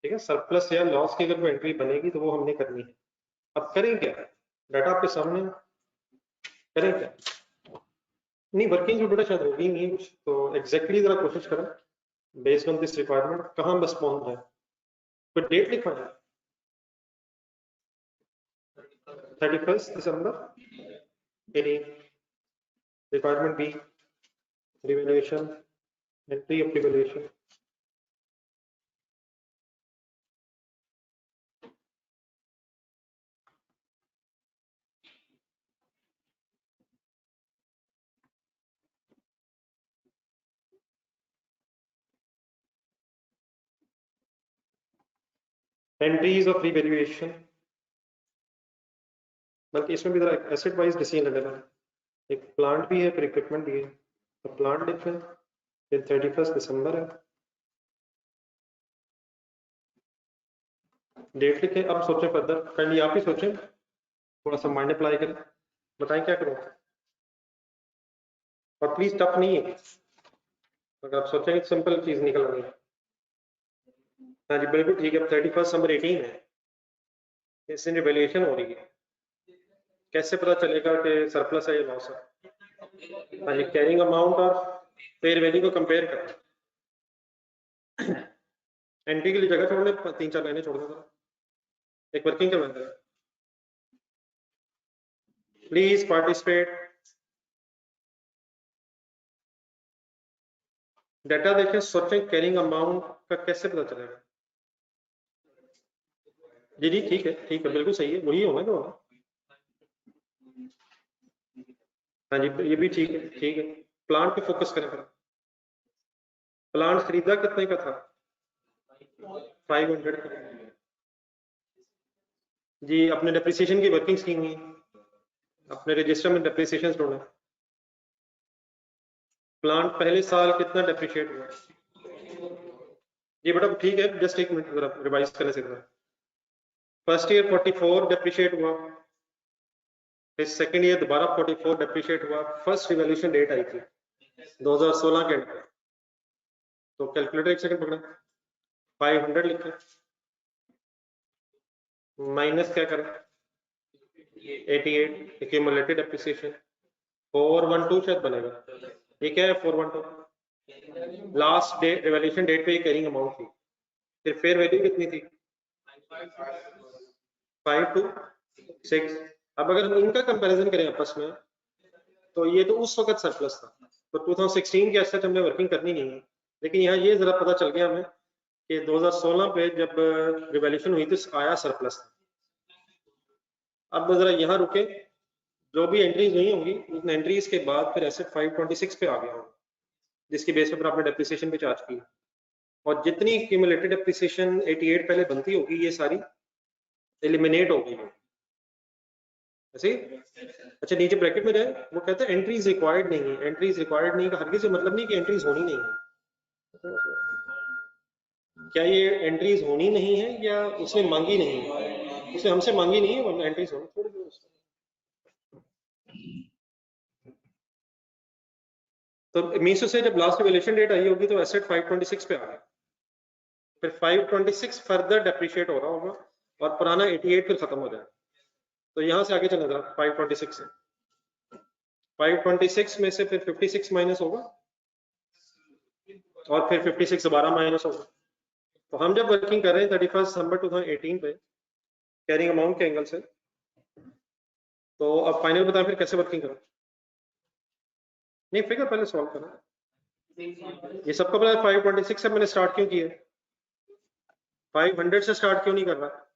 ठीक है, सरप्लस या लॉस की अगर कोई एंट्री बनेगी तो वो हमने करनी है। अब करें क्या, डाटा आपके सामने, करें क्या? नहीं वर्किंग बेटा शायद होगी नहीं कुछ, तो एग्जैक्टली जरा कोशिश करें बेस्ड ऑन दिस रिक्वायरमेंट कहाँ बस पहुंच जाए। कोई डेट लिखा है 31 दिसंबर 18, requirement B, revaluation, entry of revaluation. Entries of revaluation, बल्कि इसमें भी जरा एसेट वाइज डिसीजन लेना है, एक प्लांट भी है फिर इक्विपमेंट भी है, तो प्लांट लिखें फिर 31 दिसंबर है, डेट लिखें। अब सोचें फर्दर, काइंडली आप ही सोचें, थोड़ा सा माइंड अप्लाई करें, बताएं क्या करूं। और प्लीज टफ नहीं है, अगर आप सोचेंगे सिंपल चीज निकल रही है। हाँ जी बिल्कुल ठीक है, 31 दिसंबर 18 है, इसमें रिवैल्यूएशन हो रही है, कैसे पता चलेगा कि सरप्लस है या लॉस है? हाँ जी, कैरिंग अमाउंट और फेयर वैल्यू को कंपेयर करना। एंट्री के लिए जगह छोड़ दें, 3-4 लाइनें छोड़ दें, एक वर्किंग करवा दें। Please participate. डाटा देखें, सोचें कैरिंग अमाउंट का कैसे पता चलेगा। जी जी ठीक है बिल्कुल सही है, वही होना जो होना। हाँ जी ये भी ठीक है। प्लांट पे फोकस करें, प्लांट खरीदा कितने का था? 500 का। जी अपने डेप्रिसिएशन की वर्किंग स्कीम हुई, अपने रजिस्टर में डेप्रिसिएशन ढूंढा, प्लांट पहले साल कितना डेप्रिशिएट हुआ? जी बेटा ठीक है, जस्ट एक मिनट जरा रिवाइज करने से। फर्स्ट ईयर 44 डेप्रिशिएट हुआ, फिर सेकंड ईयर दोबारा 44 डेप्रिशिएट हुआ, फर्स्ट रिवॉल्यूशन डेट आई थी 2016 के अंदर, तो कैलकुलेटर एक सेकंड पकड़ा, 500 लिखा, माइनस क्या करें 88 एक्यूमुलेटेड डेप्रिसिएशन 412 शायद बनेगा, ये क्या है 412? लास्ट डे रिवॉल्यूशन डेट पे कैरिंग अमाउंट थी, फिर फेयर वैल्यू कितनी थी 526। अब अगर हम इनका कंपैरिजन करें आपस में, तो ये तो उस वक्त सरप्लस था, तो 2016 के असर हमने वर्किंग करनी नहीं है, लेकिन यहाँ ये जरा पता चल गया हमें कि 2016 पे जब रिवॉल्यूशन हुई थी आया सरप्लस था। अब जरा यहाँ रुके, जो भी एंट्रीज हुई होंगी उन एंट्रीज के बाद फिर एसेट 526 पे आ गया होगा, जिसकी बेस पर आपने डेप्रिसिएशन भी चार्ज की, और जितनी क्यूमुलेटेड डेप्रिसिएशन 88 पहले बनती होगी ये सारी एलिमिनेट हो गई होगी ऐसे। अच्छा नीचे ब्रैकेट में जाए, वो कहता है एंट्रीज रिक्वायर्ड नहीं है, एंट्रीज रिक्वायर्ड नहीं का हरगिज़ मतलब नहीं कि एंट्रीज होनी नहीं है, क्या ये एंट्रीज होनी नहीं है या उसने मांगी नहीं है? उसने हमसे मांगी नहीं है, वरना एंट्रीज होनी थोड़ी देर उसने। तो मीसो से जब लास्ट वैल्यूएशन डेट आई होगी तो एसेट 526 पे आ गया, फिर 526 फर्दर डेप्रिशिएट हो रहा होगा और पुराना 88 फिर खत्म हो जाए, तो यहां से आगे चले जरा 526 से, 526 में से फिर 56 माइनस होगा और फिर 56 दोबारा माइनस होगा। तो हम जब वर्किंग कर रहे हैं 31 दिसंबर 2018 पे कैरिंग अमाउंट के एंगल से, तो अब फाइनल बताएं फिर कैसे वर्किंग करें। नहीं फिगर पहले सॉल्व करें, ये सबको पता है 526 से मैंने स्टार्ट क्यों किया, 500 से स्टार्ट क्यों नहीं कर रहा,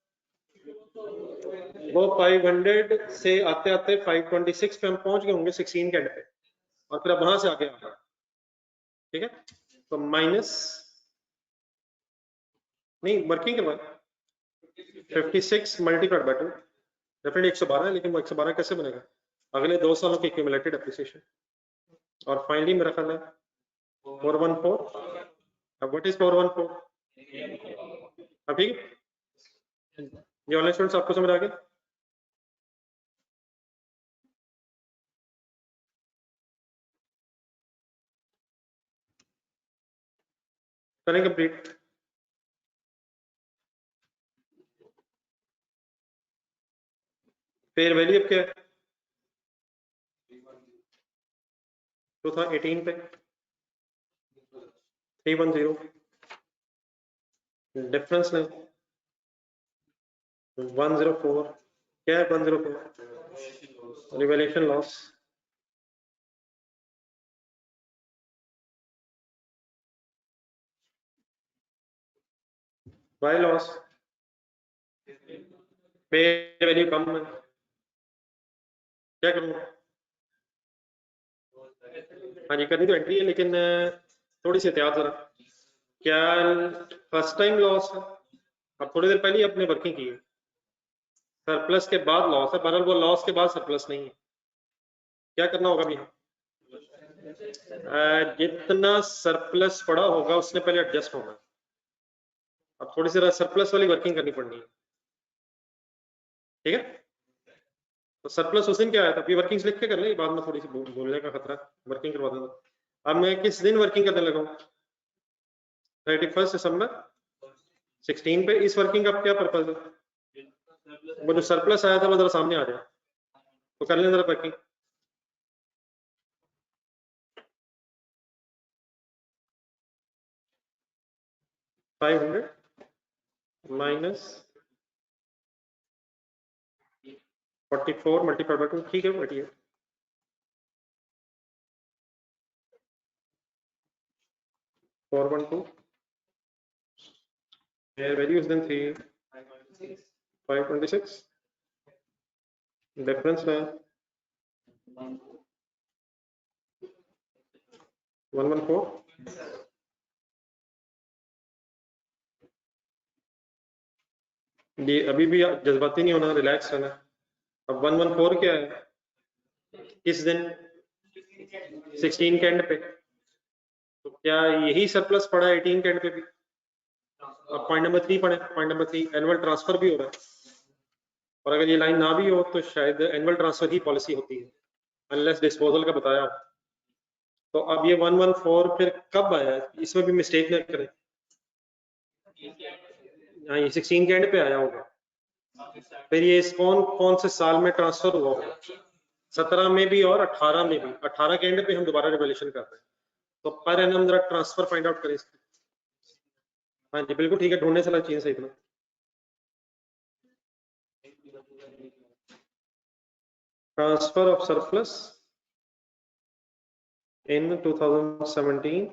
वो 500 से आते आते 526 पे हम पहुंच गए होंगे 16 के एंड पे, और फिर अब वहां से आगे आ रहा है, ठीक है। तो माइनस नहीं वर्किंग करवाएं, 56 मल्टीप्लाइड बाय 2, डेफिनेटली 112 है, लेकिन वो 112 कैसे बनेगा, अगले 2 सालों की एक्यूमुलेटेड एप्रिसिएशन, और फाइनली मेरा ख्याल है 414। अब व्हाट इज 414? अब ठीक है, ये ऑनलाइन स्टूडेंट्स आपको समझ आ गया? करें कंप्लीट। फेयर वैल्यू अब क्या है, जो था 18 पे 310, डिफरेंस नहीं 104, क्या है 104, revaluation loss. By loss, fair value कम है, क्या करूँगा? हाँ जी करनी तो एंट्री है, लेकिन थोड़ी सी एहतियात जरा। क्या फर्स्ट टाइम लॉस है? अब थोड़ी देर पहले ही अपने वर्किंग की है, सरप्लस के बाद लॉस है, बहरहाल वो लॉस के बाद सरप्लस नहीं है। क्या करना होगा अभी? जितना सरप्लस पड़ा होगा उसने पहले एडजस्ट होना है। अब थोड़ी सी सरप्लस वाली वर्किंग करनी पड़नी है, ठीक है? तो सरप्लस उस दिन क्या आया था, अभी वर्किंग्स लिख के कर ले, बाद में थोड़ी सी बोलने का खतरा, वर्किंग करवा देना। अब मैं किस दिन वर्किंग करने लगा हूँ? 31 दिसंबर 16 पे। इस वर्किंग का क्या पर्पज है? वो जो सरप्लस आया था वो जरा सामने आ जाए, तो कर लें जरा वर्किंग। $500 माइनस 44 मल्टीप्लाई बाय 2, ठीक है बैठिए। 412 वैल्यूज देन 526, डिफरेंस में 114। ये अभी भी जज्बाती नहीं होना, रिलैक्स रहना। अब 114 क्या है, किस दिन? 16 के एंड पे। तो क्या यही सरप्लस पड़ा है 18 के एंड पे भी? अब पॉइंट नंबर 3 पढ़े, पॉइंट नंबर 3 एनुअल ट्रांसफर भी हो रहा है, और अगर ये लाइन ना भी हो तो शायद एनुअल ट्रांसफर ही पॉलिसी होती है, अनलेस डिस्पोजल का बताया हो। तो अब ये 114 फिर कब आया, इसमें भी मिस्टेक ना करें। हाँ ये 16 के एंड पे आया होगा, फिर ये कौन कौन से साल में ट्रांसफर हुआ होगा? 17 में भी और 18 में भी। 18 के एंड पे हम दोबारा रिवैल्यूएशन कर रहे हैं, तो पर एनम जरा ट्रांसफर फाइंड आउट करें इसका। हाँ जी बिल्कुल ठीक है, ढूंढने से लग चाहिए सही इतना। Transfer of surplus in 2017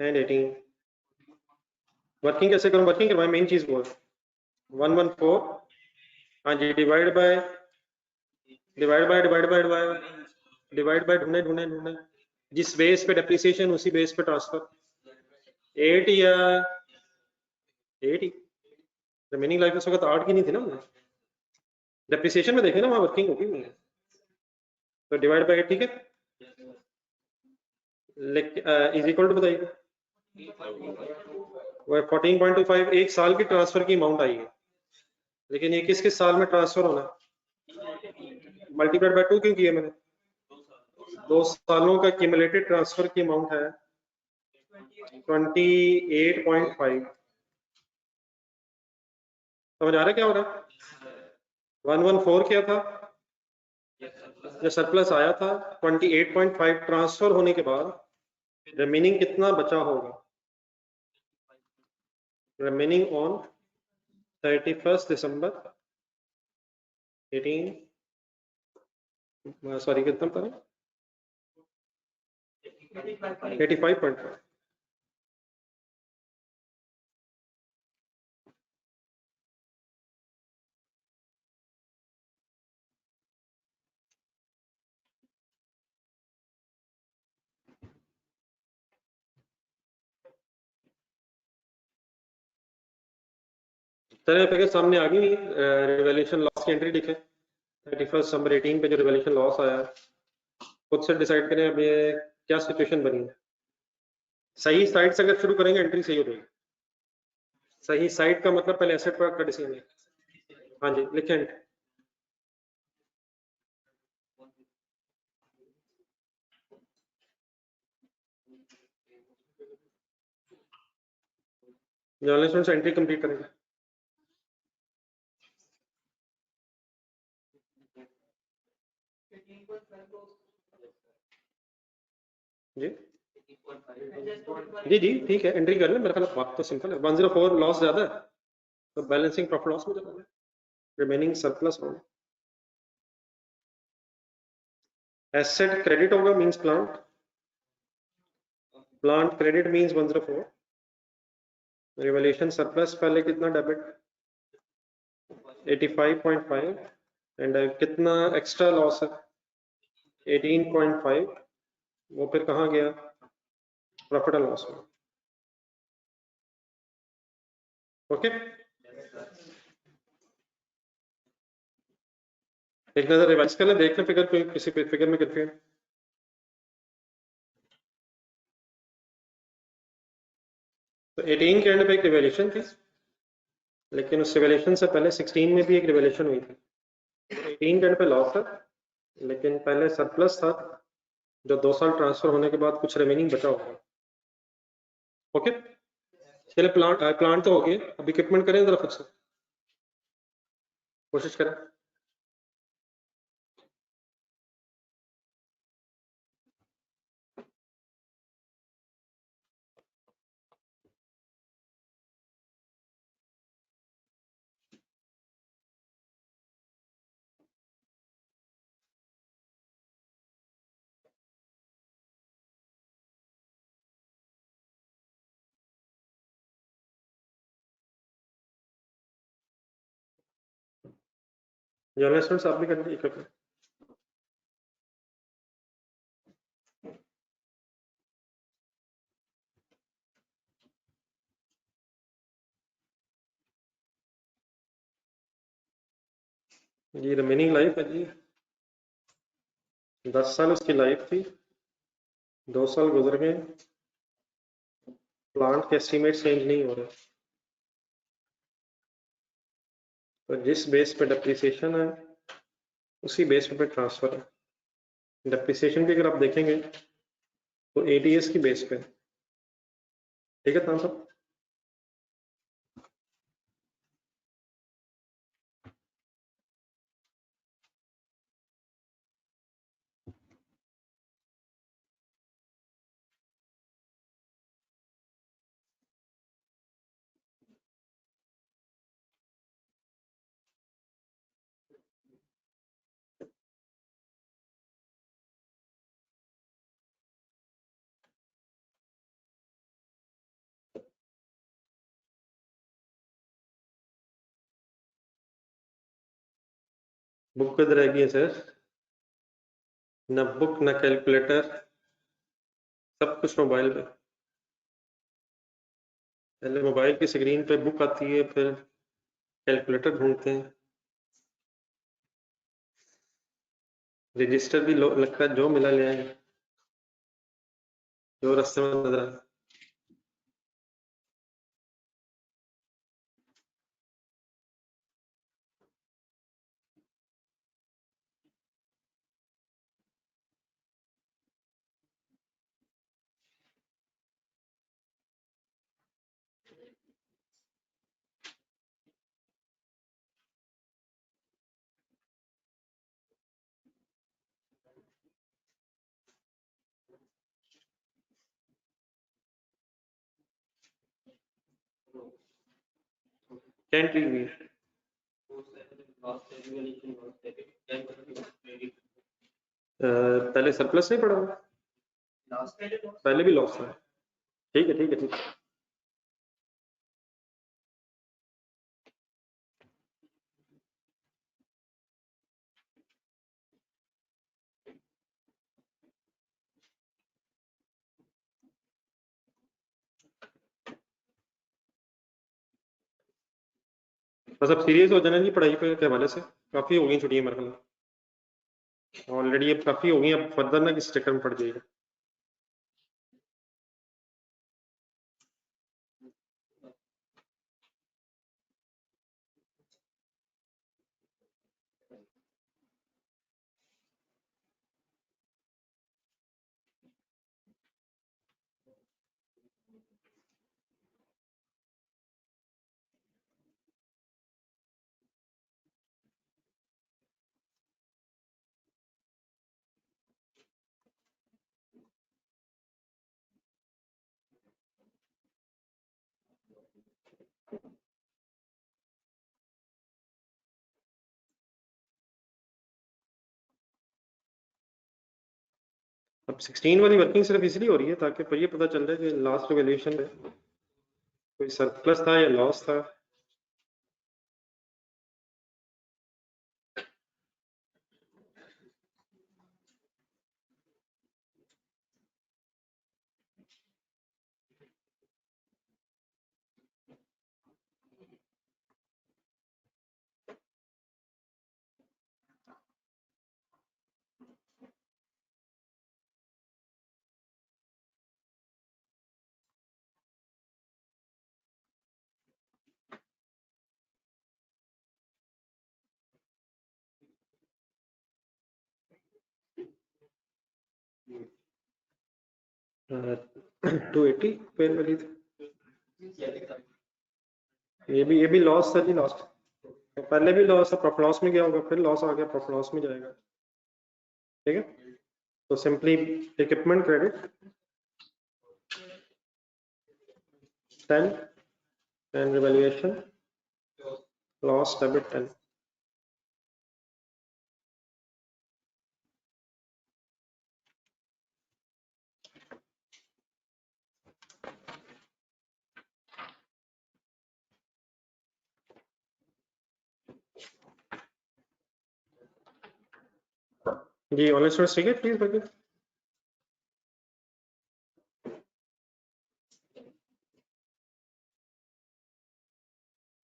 and 18। Working कैसे करूं, वर्किंग करवाएं, मेन चीज वो है। 114, हाँ जी, डिवाइड बाय ढूंढे ढूंढे ढूंढे, जिस बेस पे डेप्रिसिएशन उसी बेस पे ट्रांसफर। 8 या 8 ही रिमेनिंग लाइफ उस वक्त 8 की नहीं थी ना, हमने डेप्रिसिएशन में देखे ना, वहां वर्किंग होगी नहीं, तो डिवाइड बाय 8, ठीक है। इज इक्वल टू बताइए, वो 14.25 एक साल की ट्रांसफर की अमाउंट आई है, लेकिन ये किस किस साल में ट्रांसफर होना है? मल्टीप्लाइड बाय 2 क्यों किया मैंने? 2 सालों का क्यूमुलेटेड ट्रांसफर की अमाउंट है 28.5। समझ आ रहा है क्या हो रहा है? 114 क्या था, जो सरप्लस आया था, 28.5 ट्रांसफर होने के बाद रिमेनिंग कितना बचा होगा, रिमेनिंग ऑन 31 दिसंबर 18, सॉरी कितना था, 85.5। चलिए फिर सामने आ गई रिवैल्यूएशन लॉस की एंट्री लिखें। 31 दिसंबर 18 पे जो रिवैल्यूएशन लॉस आया, खुद से डिसाइड करें अब ये क्या सिचुएशन बनी है। सही साइड से अगर शुरू करेंगे एंट्री सही हो जाएगी। सही साइड का मतलब पहले एसेट का डिसीजन है। हाँ जी लिखें, जर्नलिस्ट से एंट्री कंप्लीट करेंगे। जी जी जी ठीक है, एंट्री कर ले, मेरे ख्याल बात तो सिंपल है। 104 लॉस ज्यादा है तो बैलेंसिंग प्रॉफिट लॉस में चला जाए, रिमेनिंग सरप्लस होगा। एसेट क्रेडिट होगा means plant, plant credit means 104, revaluation surplus पहले कितना डेबिट 85.5 एंड कितना एक्स्ट्रा लॉस है 18.5, वो फिर कहाँ गया प्रॉफिट एंड लॉस में। ओके, एक नजर रिवाइज कर ले, देख ले फिगर, कोई किसी फिगर में कंफ्यूजन। तो 18 के एंड पे एक रिवैल्यूएशन थी, लेकिन उस रिवैल्यूएशन से पहले 16 में भी एक रिवैल्यूएशन हुई थी। 18 के एंड पे लॉस है, लेकिन पहले सरप्लस था जो 2 साल ट्रांसफर होने के बाद कुछ रिमेनिंग बचा होगा। ओके, चलिए प्लांट तो हो गया, अब इक्विपमेंट करें जरा फिर से, कोशिश करें। जर्नलिस्ट आप भी करेंगे इक्विपमेंट। ये रिमेनिंग लाइफ है जी, 10 साल उसकी लाइफ थी, 2 साल गुजर गए, प्लांट के एस्टीमेट चेंज नहीं हो रहे, तो जिस बेस पे डेप्रिसिएशन है उसी बेस पे ट्रांसफर है। डेप्रिसिएशन भी अगर आप देखेंगे तो एटीएस की बेस पे, ठीक है तान साहब। बुक किधर रहेगी सर, न बुक न कैलकुलेटर, सब कुछ मोबाइल पे। पहले मोबाइल की स्क्रीन पे बुक आती है, फिर कैलकुलेटर ढूंढते हैं, रजिस्टर भी लगता है जो मिला ले आए, जो रास्ते में नजर आए। एंट्री हुई, पहले सरप्लस नहीं पड़ा हुआ? पहले भी लॉस था, ठीक है ठीक है ठीक है। बस अब सीरियस हो जाना जी पढ़ाई पे के हवाले से, काफी हो गई छुट्टियां मेरे ख्याल, ऑलरेडी अब काफी हो गई, अब फर्दर ना किसी चक्कर में पड़ जाएगा। अब 16 वाली वर्किंग सिर्फ इसलिए हो रही है ताकि ये पता चल रहा है कि लास्ट वैल्यूएशन में कोई सरप्लस था या लॉस था। uh, 280 पे वाली थी। ये भी लॉस था जी, लॉस पहले भी लॉस था, प्रॉफिट लॉस में गया होगा, फिर लॉस आ गया, प्रॉफिट लॉस में जाएगा। ठीक है, तो simply equipment credit 10 and revaluation loss debit 10। जी ऑनलाइन स्टूडेंट्स ठीक है, प्लीज बैठिए।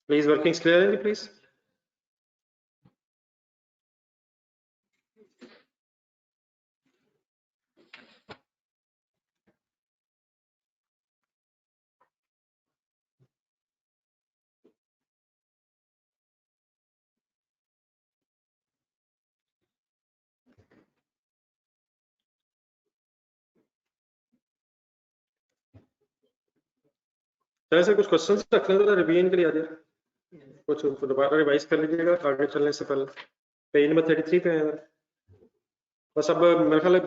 प्लीज वर्किंग क्लियर है जी, प्लीज। ऐसे कुछ क्वेश्चंस रख लें जरा रिवीजन के लिए, आ जाए कुछ दोबारा रिवाइज कर लीजिएगा आगे चलने से पहले। पेज नंबर 33 पे है। बस अब मेरे ख्याल है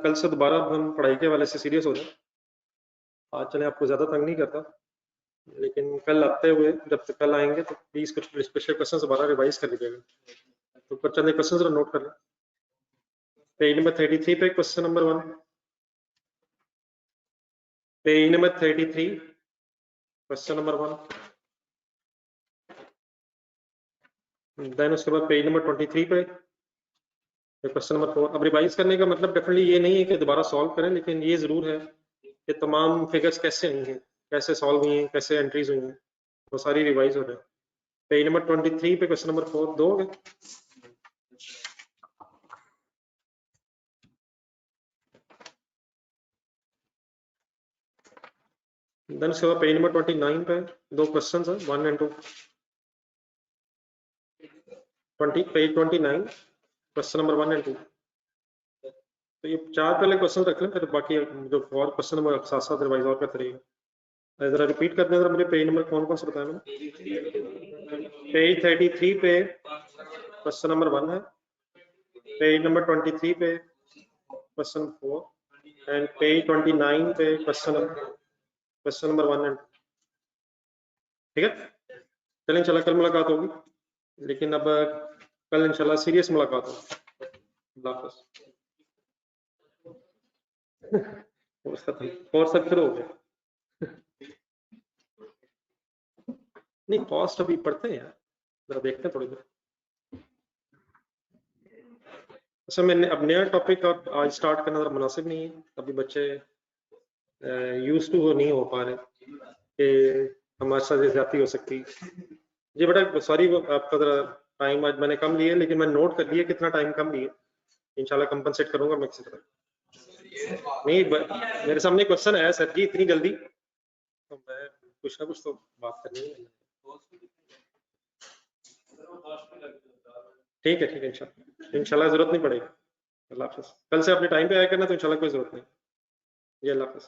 कल से दोबारा हम पढ़ाई के हवाले से सीरियस हो जाए। आज चले आपको ज्यादा तंग नहीं करता, लेकिन कल आते हुए जब तक कल आएंगे तो प्लीज कुछ स्पेशल क्वेश्चन दोबारा रिवाइज कर लीजिएगा। तो कुछ चंद क्वेश्चन नोट कर लें। पेज नंबर 33 पे question number 1, page number 33 question number 1, then उसके बाद पेज नंबर 23 पे क्वेश्चन नंबर 4। अब रिवाइज करने का मतलब डेफिनेटली ये नहीं है कि दोबारा सॉल्व करें, लेकिन ये जरूर है कि तमाम फिगर्स कैसे आई हैं, कैसे सॉल्व हुई हैं, कैसे एंट्रीज हुई हैं, वो सारी रिवाइज हो रहे हैं। पेज नंबर 23 पे क्वेश्चन नंबर 4 दो हो गए। देन उसके बाद पेज नंबर 29 पे दो क्वेश्चन है, 1 and 2। Page 29 question number 1 and 2। तो ये चार पहले क्वेश्चन रख लें, फिर बाकी जो और क्वेश्चन है साथ साथ रिवाइज और करते रहिए। जरा रिपीट करते हैं, जरा मुझे पेज नंबर कौन कौन सा बताया मैंने। पेज 33 पे क्वेश्चन नंबर 1 है, पेज नंबर 23 पे क्वेश्चन 4 एंड पेज 29 पे क्वेश्चन नंबर 1 and 2। ठीक है, चलिए इंशाल्लाह कल मुलाकात होगी, लेकिन अब कल इंशाल्लाह सीरियस मुलाकात होगी। अल्लाह हाफ़िज़। कोर्स सब शुरू हो गया। नहीं कॉस्ट अभी पढ़ते हैं यार, जरा देखते हैं थोड़ी देर। अच्छा मैंने अब नया टॉपिक अब आज स्टार्ट करना जरा मुनासिब नहीं है, अभी बच्चे यूज टू नहीं हो पा रहे कि हमारे साथ ज्यादती हो सकती। जी बेटा सॉरी, आपका जरा टाइम आज मैंने कम लिया, लेकिन मैंने नोट कर लिया कितना टाइम कम लिया, इंशाल्लाह कंपनसेट करूंगा मैं किसी तरह। नहीं मेरे सामने क्वेश्चन है सर जी, इतनी जल्दी तो मैं कुछ ना कुछ तो बात करनी है। ठीक है इंशाल्लाह जरूरत नहीं पड़ेगी। अल्लाह हाफ़िज़। कल से अपने टाइम पे आया करना, तो इंशाल्लाह कोई जरूरत नहीं। जी अल्लाह हाफ़िज़।